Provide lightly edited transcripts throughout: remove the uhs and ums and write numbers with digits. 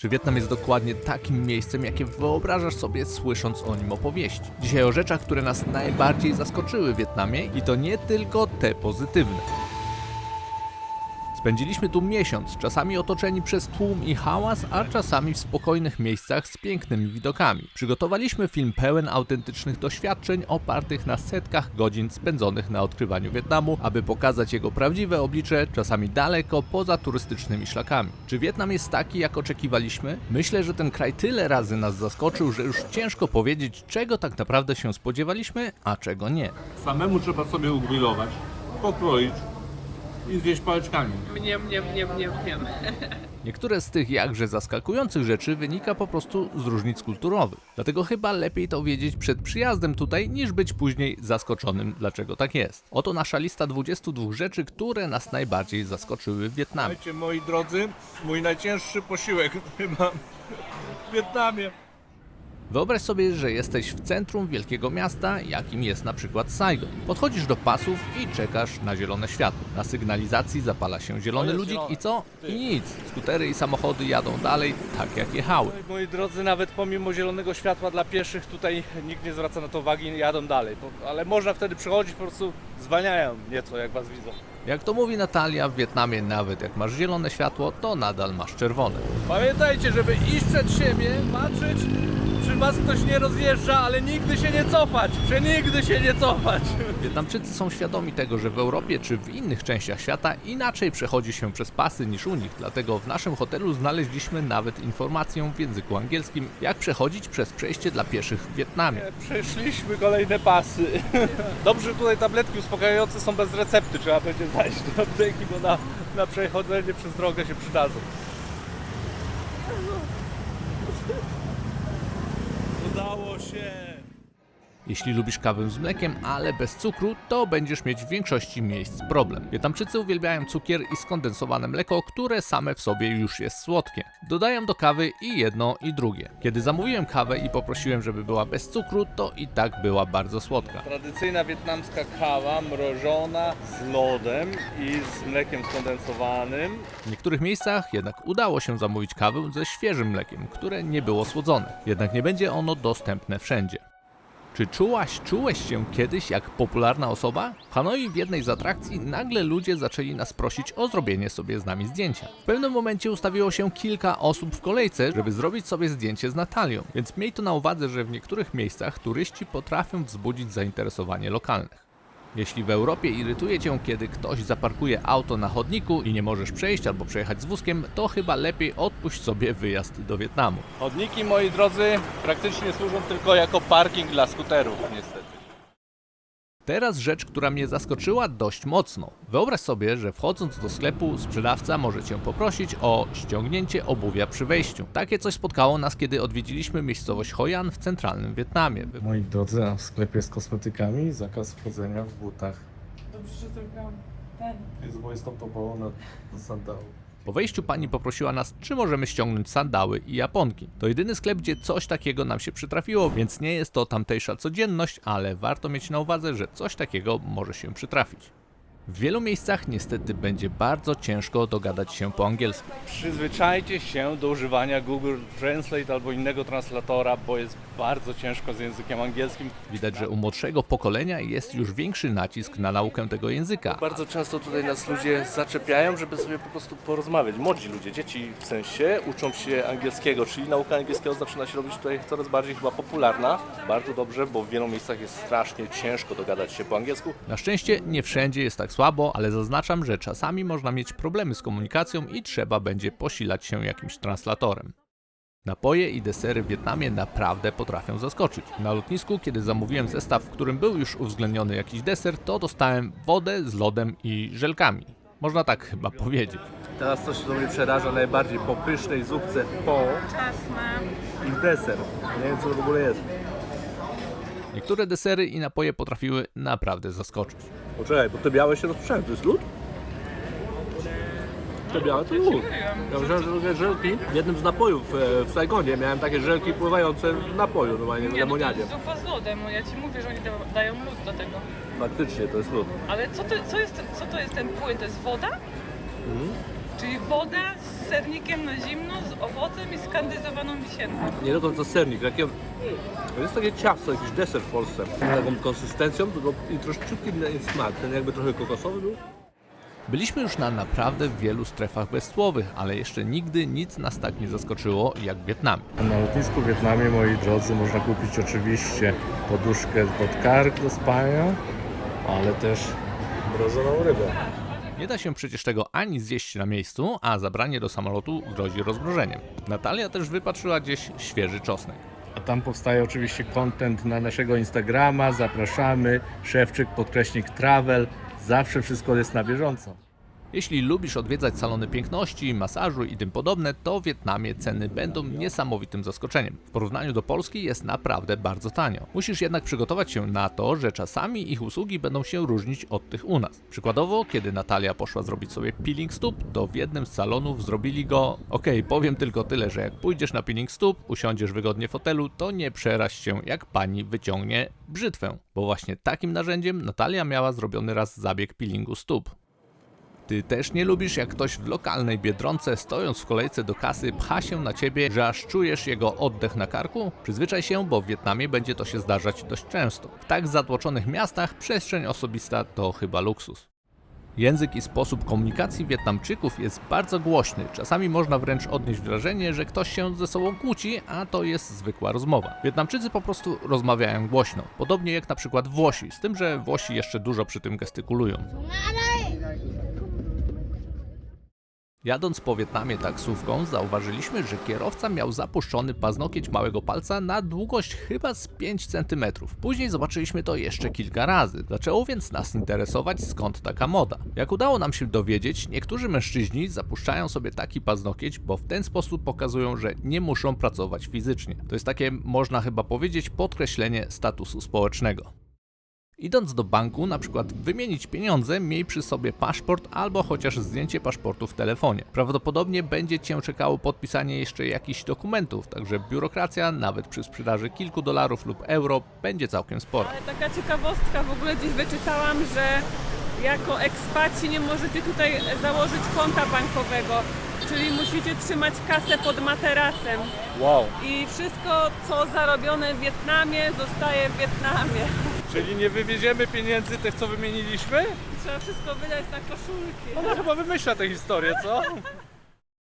Czy Wietnam jest dokładnie takim miejscem, jakie wyobrażasz sobie, słysząc o nim opowieści? Dzisiaj o rzeczach, które nas najbardziej zaskoczyły w Wietnamie i to nie tylko te pozytywne. Spędziliśmy tu miesiąc, czasami otoczeni przez tłum i hałas, a czasami w spokojnych miejscach z pięknymi widokami. Przygotowaliśmy film pełen autentycznych doświadczeń opartych na setkach godzin spędzonych na odkrywaniu Wietnamu, aby pokazać jego prawdziwe oblicze, czasami daleko poza turystycznymi szlakami. Czy Wietnam jest taki, jak oczekiwaliśmy? Myślę, że ten kraj tyle razy nas zaskoczył, że już ciężko powiedzieć, czego tak naprawdę się spodziewaliśmy, a czego nie. Samemu trzeba sobie ugrillować, pokroić i zjeść pałeczkami. Mniam. Niektóre z tych jakże zaskakujących rzeczy wynika po prostu z różnic kulturowych. Dlatego chyba lepiej to wiedzieć przed przyjazdem tutaj, niż być później zaskoczonym, dlaczego tak jest. Oto nasza lista 22 rzeczy, które nas najbardziej zaskoczyły w Wietnamie. Słuchajcie, moi drodzy, mój najcięższy posiłek chyba w Wietnamie. Wyobraź sobie, że jesteś w centrum wielkiego miasta, jakim jest na przykład Saigon. Podchodzisz do pasów i czekasz na zielone światło. Na sygnalizacji zapala się zielony ludzik zielone. i co? I nic. Skutery i samochody jadą dalej tak jak jechały. Moi drodzy, nawet pomimo zielonego światła dla pieszych tutaj nikt nie zwraca na to uwagi i jadą dalej. Ale można wtedy przechodzić, po prostu zwalniają nieco, jak was widzą. Jak to mówi Natalia, w Wietnamie nawet jak masz zielone światło, to nadal masz czerwone. Pamiętajcie, żeby iść przed siebie, patrzeć, czy was ktoś nie rozjeżdża, ale nigdy się nie cofać, przenigdy się nie cofać. Wietnamczycy są świadomi tego, że w Europie czy w innych częściach świata inaczej przechodzi się przez pasy niż u nich, dlatego w naszym hotelu znaleźliśmy nawet informację w języku angielskim, jak przechodzić przez przejście dla pieszych w Wietnamie. Przeszliśmy kolejne pasy. Dobrze, że tutaj tabletki uspokajające są bez recepty, trzeba będzie zajść do apteki, bo na przechodzenie przez drogę się przydadzą. Udało się! Jeśli lubisz kawę z mlekiem, ale bez cukru, to będziesz mieć w większości miejsc problem. Wietnamczycy uwielbiają cukier i skondensowane mleko, które same w sobie już jest słodkie. Dodają do kawy i jedno i drugie. Kiedy zamówiłem kawę i poprosiłem, żeby była bez cukru, to i tak była bardzo słodka. Tradycyjna wietnamska kawa mrożona z lodem i z mlekiem skondensowanym. W niektórych miejscach jednak udało się zamówić kawę ze świeżym mlekiem, które nie było słodzone. Jednak nie będzie ono dostępne wszędzie. Czy czułeś się kiedyś jak popularna osoba? W Hanoi w jednej z atrakcji nagle ludzie zaczęli nas prosić o zrobienie sobie z nami zdjęcia. W pewnym momencie ustawiło się kilka osób w kolejce, żeby zrobić sobie zdjęcie z Natalią, więc miej to na uwadze, że w niektórych miejscach turyści potrafią wzbudzić zainteresowanie lokalnych. Jeśli w Europie irytuje Cię, kiedy ktoś zaparkuje auto na chodniku i nie możesz przejść albo przejechać z wózkiem, to chyba lepiej odpuść sobie wyjazd do Wietnamu. Chodniki, moi drodzy, praktycznie służą tylko jako parking dla skuterów, niestety. Teraz rzecz, która mnie zaskoczyła dość mocno. Wyobraź sobie, że wchodząc do sklepu sprzedawca może Cię poprosić o ściągnięcie obuwia przy wejściu. Takie coś spotkało nas, kiedy odwiedziliśmy miejscowość Hoi An w centralnym Wietnamie. Moi drodzy, a w sklepie z kosmetykami zakaz wchodzenia w butach. Dobrze, że tylko ten. Jest dwudziestopową na sandału. Po wejściu pani poprosiła nas, czy możemy ściągnąć sandały i japonki. To jedyny sklep, gdzie coś takiego nam się przytrafiło, więc nie jest to tamtejsza codzienność, ale warto mieć na uwadze, że coś takiego może się przytrafić. W wielu miejscach niestety będzie bardzo ciężko dogadać się po angielsku. Przyzwyczajcie się do używania Google Translate albo innego translatora, bo jest bardzo ciężko z językiem angielskim. Widać, że u młodszego pokolenia jest już większy nacisk na naukę tego języka. Bardzo często tutaj nas ludzie zaczepiają, żeby sobie po prostu porozmawiać. Młodzi ludzie, dzieci w sensie, uczą się angielskiego, czyli nauka angielskiego zaczyna się robić tutaj coraz bardziej chyba popularna. Bardzo dobrze, bo w wielu miejscach jest strasznie ciężko dogadać się po angielsku. Na szczęście nie wszędzie jest tak słabo, ale zaznaczam, że czasami można mieć problemy z komunikacją i trzeba będzie posilać się jakimś translatorem. Napoje i desery w Wietnamie naprawdę potrafią zaskoczyć. Na lotnisku, kiedy zamówiłem zestaw, w którym był już uwzględniony jakiś deser, to dostałem wodę z lodem i żelkami. Można tak chyba powiedzieć. Teraz coś, co mnie przeraża najbardziej, po pysznej zupce po Czas na... i deser. Nie wiem, co to w ogóle jest. Niektóre desery i napoje potrafiły naprawdę zaskoczyć. Poczekaj, bo te białe się rozpuszczają, to jest lód? Te białe to lód. Ja myślałem, że robię żelki. W jednym z napojów w Saigonie miałem takie żelki pływające w napoju, normalnie w Nie, no to lemoniadzie. jest zupa z lodem, no ja ci mówię, że oni dają lód do tego. Faktycznie, to jest lód. Ale co to jest ten płyn? To jest woda? Czyli woda z z sernikiem na zimno, z owocem i z kandyzowaną wisienką. Nie do końca sernik, to jest takie ciasto, jakiś deser w Polsce. Z taką konsystencją tylko i troszeczkę inny smak, ten jakby trochę kokosowy był. Byliśmy już na naprawdę wielu strefach bezcłowych, ale jeszcze nigdy nic nas tak nie zaskoczyło jak w Wietnamie. Na lotnisku w Wietnamie, moi drodzy, można kupić oczywiście poduszkę pod kark do spania, ale też mrożoną rybę. Nie da się przecież tego ani zjeść na miejscu, a zabranie do samolotu grozi rozmrożeniem. Natalia też wypatrzyła gdzieś świeży czosnek. A tam powstaje oczywiście content na naszego Instagrama, zapraszamy, Szewczyk_travel, zawsze wszystko jest na bieżąco. Jeśli lubisz odwiedzać salony piękności, masażu i tym podobne, to w Wietnamie ceny będą niesamowitym zaskoczeniem. W porównaniu do Polski jest naprawdę bardzo tanio. Musisz jednak przygotować się na to, że czasami ich usługi będą się różnić od tych u nas. Przykładowo, kiedy Natalia poszła zrobić sobie peeling stóp, to w jednym z salonów zrobili go... powiem tylko tyle, że jak pójdziesz na peeling stóp, usiądziesz wygodnie w fotelu, to nie przeraź się, jak pani wyciągnie brzytwę. Bo właśnie takim narzędziem Natalia miała zrobiony raz zabieg peelingu stóp. Ty też nie lubisz, jak ktoś w lokalnej Biedronce, stojąc w kolejce do kasy, pcha się na ciebie, że aż czujesz jego oddech na karku? Przyzwyczaj się, bo w Wietnamie będzie to się zdarzać dość często. W tak zatłoczonych miastach przestrzeń osobista to chyba luksus. Język i sposób komunikacji Wietnamczyków jest bardzo głośny. Czasami można wręcz odnieść wrażenie, że ktoś się ze sobą kłóci, a to jest zwykła rozmowa. Wietnamczycy po prostu rozmawiają głośno. Podobnie jak na przykład Włosi, z tym, że Włosi jeszcze dużo przy tym gestykulują. Jadąc po Wietnamie taksówką, zauważyliśmy, że kierowca miał zapuszczony paznokieć małego palca na długość chyba z 5 cm. Później zobaczyliśmy to jeszcze kilka razy. Zaczęło więc nas interesować, skąd taka moda. Jak udało nam się dowiedzieć, niektórzy mężczyźni zapuszczają sobie taki paznokieć, bo w ten sposób pokazują, że nie muszą pracować fizycznie. To jest takie, można chyba powiedzieć, podkreślenie statusu społecznego. Idąc do banku, na przykład wymienić pieniądze, miej przy sobie paszport albo chociaż zdjęcie paszportu w telefonie. Prawdopodobnie będzie Cię czekało podpisanie jeszcze jakichś dokumentów, także biurokracja, nawet przy sprzedaży kilku dolarów lub euro, będzie całkiem spora. Ale taka ciekawostka, w ogóle gdzieś wyczytałam, że jako ekspaci nie możecie tutaj założyć konta bankowego, czyli musicie trzymać kasę pod materacem. Wow. I wszystko, co zarobione w Wietnamie, zostaje w Wietnamie. Czyli nie wywieziemy pieniędzy tych, co wymieniliśmy? Trzeba wszystko wydać na koszulki. Ona chyba wymyśla tę historię, co?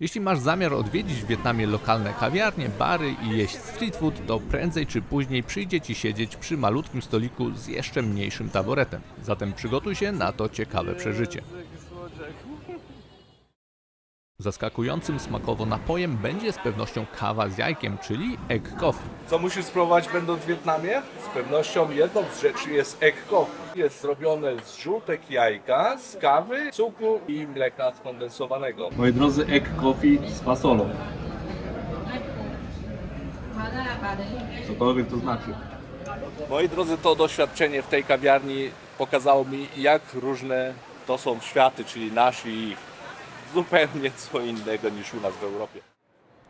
Jeśli masz zamiar odwiedzić w Wietnamie lokalne kawiarnie, bary i jeść street food, to prędzej czy później przyjdzie Ci siedzieć przy malutkim stoliku z jeszcze mniejszym taboretem. Zatem przygotuj się na to ciekawe przeżycie. Zaskakującym smakowo napojem będzie z pewnością kawa z jajkiem, czyli egg coffee. Co musisz spróbować będąc w Wietnamie? Z pewnością jedną z rzeczy jest egg coffee. Jest zrobione z żółtek jajka, z kawy, cukru i mleka skondensowanego. Moi drodzy, egg coffee z fasolą. Cokolwiek to znaczy. Moi drodzy, to doświadczenie w tej kawiarni pokazało mi, jak różne to są światy, czyli nasz i ich. Zupełnie co innego niż u nas w Europie.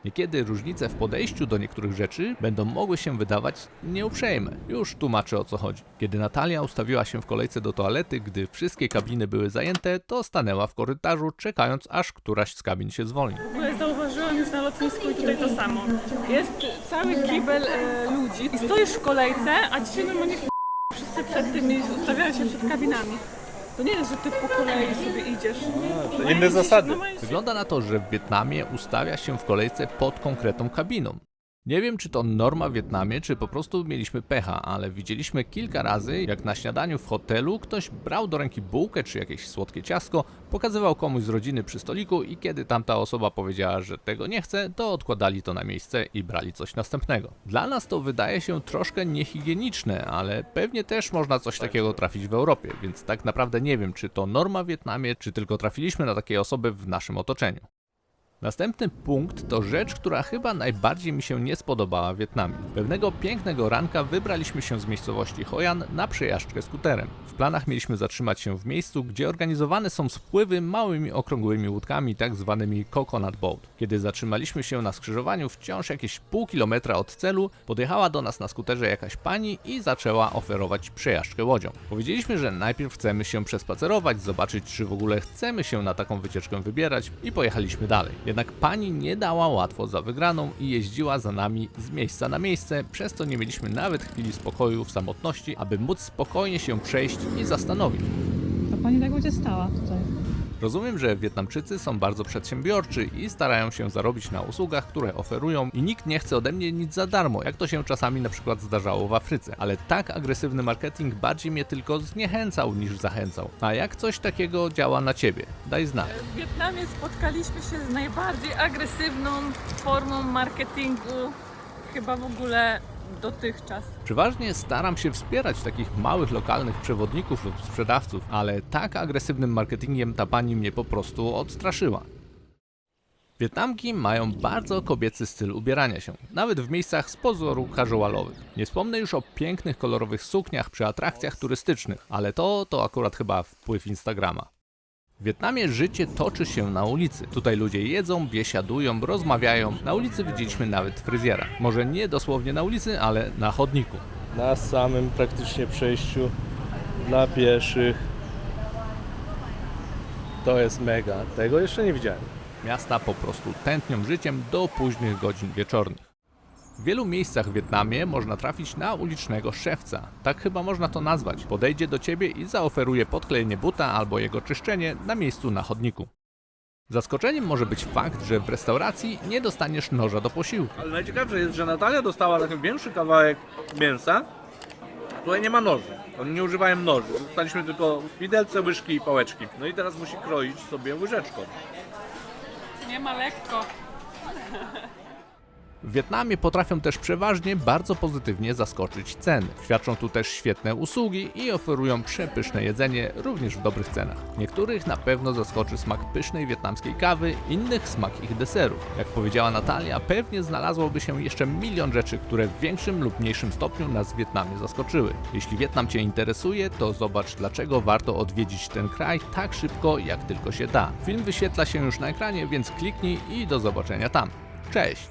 Niekiedy różnice w podejściu do niektórych rzeczy będą mogły się wydawać nieuprzejme. Już tłumaczę, o co chodzi. Kiedy Natalia ustawiła się w kolejce do toalety, gdy wszystkie kabiny były zajęte, to stanęła w korytarzu, czekając, aż któraś z kabin się zwolni. W ogóle zauważyłam już na lotnisku i tutaj to samo. Jest cały kibel ludzi i stoisz w kolejce, a dzisiaj normalnie wszyscy przed tymi ustawiają się przed kabinami. To nie jest, że ty po kolei sobie idziesz. To inne zasady. Wygląda na to, że w Wietnamie ustawia się w kolejce pod konkretną kabiną. Nie wiem, czy to norma w Wietnamie, czy po prostu mieliśmy pecha, ale widzieliśmy kilka razy, jak na śniadaniu w hotelu ktoś brał do ręki bułkę czy jakieś słodkie ciastko, pokazywał komuś z rodziny przy stoliku i kiedy tamta osoba powiedziała, że tego nie chce, to odkładali to na miejsce i brali coś następnego. Dla nas to wydaje się troszkę niehigieniczne, ale pewnie też można coś takiego trafić w Europie, więc tak naprawdę nie wiem, czy to norma w Wietnamie, czy tylko trafiliśmy na takie osoby w naszym otoczeniu. Następny punkt to rzecz, która chyba najbardziej mi się nie spodobała w Wietnamie. Pewnego pięknego ranka wybraliśmy się z miejscowości Hoi An na przejażdżkę skuterem. W planach mieliśmy zatrzymać się w miejscu, gdzie organizowane są spływy małymi okrągłymi łódkami, tak zwanymi coconut boat. Kiedy zatrzymaliśmy się na skrzyżowaniu wciąż jakieś pół kilometra od celu, podjechała do nas na skuterze jakaś pani i zaczęła oferować przejażdżkę łodzią. Powiedzieliśmy, że najpierw chcemy się przespacerować, zobaczyć, czy w ogóle chcemy się na taką wycieczkę wybierać i pojechaliśmy dalej. Jednak pani nie dała łatwo za wygraną i jeździła za nami z miejsca na miejsce, przez co nie mieliśmy nawet chwili spokoju w samotności, aby móc spokojnie się przejść i zastanowić. A pani tak będzie stała tutaj. Rozumiem, że Wietnamczycy są bardzo przedsiębiorczy i starają się zarobić na usługach, które oferują i nikt nie chce ode mnie nic za darmo, jak to się czasami na przykład zdarzało w Afryce. Ale tak agresywny marketing bardziej mnie tylko zniechęcał niż zachęcał. A jak coś takiego działa na ciebie? Daj znać. W Wietnamie spotkaliśmy się z najbardziej agresywną formą marketingu chyba w ogóle dotychczas. Przeważnie staram się wspierać takich małych lokalnych przewodników lub sprzedawców, ale tak agresywnym marketingiem ta pani mnie po prostu odstraszyła. Wietnamki mają bardzo kobiecy styl ubierania się, nawet w miejscach z pozoru casualowych. Nie wspomnę już o pięknych, kolorowych sukniach przy atrakcjach turystycznych, ale to akurat chyba wpływ Instagrama. W Wietnamie życie toczy się na ulicy. Tutaj ludzie jedzą, biesiadują, rozmawiają. Na ulicy widzieliśmy nawet fryzjera. Może nie dosłownie na ulicy, ale na chodniku. Na samym praktycznie przejściu dla pieszych. To jest mega. Tego jeszcze nie widziałem. Miasta po prostu tętnią życiem do późnych godzin wieczornych. W wielu miejscach w Wietnamie można trafić na ulicznego szewca. Tak chyba można to nazwać. Podejdzie do ciebie i zaoferuje podklejenie buta albo jego czyszczenie na miejscu na chodniku. Zaskoczeniem może być fakt, że w restauracji nie dostaniesz noża do posiłku. Ale najciekawsze jest, że Natalia dostała taki większy kawałek mięsa. Tutaj nie ma noży. Oni nie używają noży. Dostaliśmy tylko widelce, łyżki i pałeczki. No i teraz musi kroić sobie łyżeczką. Nie ma lekko. W Wietnamie potrafią też przeważnie bardzo pozytywnie zaskoczyć ceny. Świadczą tu też świetne usługi i oferują przepyszne jedzenie również w dobrych cenach. Niektórych na pewno zaskoczy smak pysznej wietnamskiej kawy, innych smak ich deserów. Jak powiedziała Natalia, pewnie znalazłoby się jeszcze milion rzeczy, które w większym lub mniejszym stopniu nas w Wietnamie zaskoczyły. Jeśli Wietnam Cię interesuje, to zobacz, dlaczego warto odwiedzić ten kraj tak szybko, jak tylko się da. Film wyświetla się już na ekranie, więc kliknij i do zobaczenia tam. Cześć!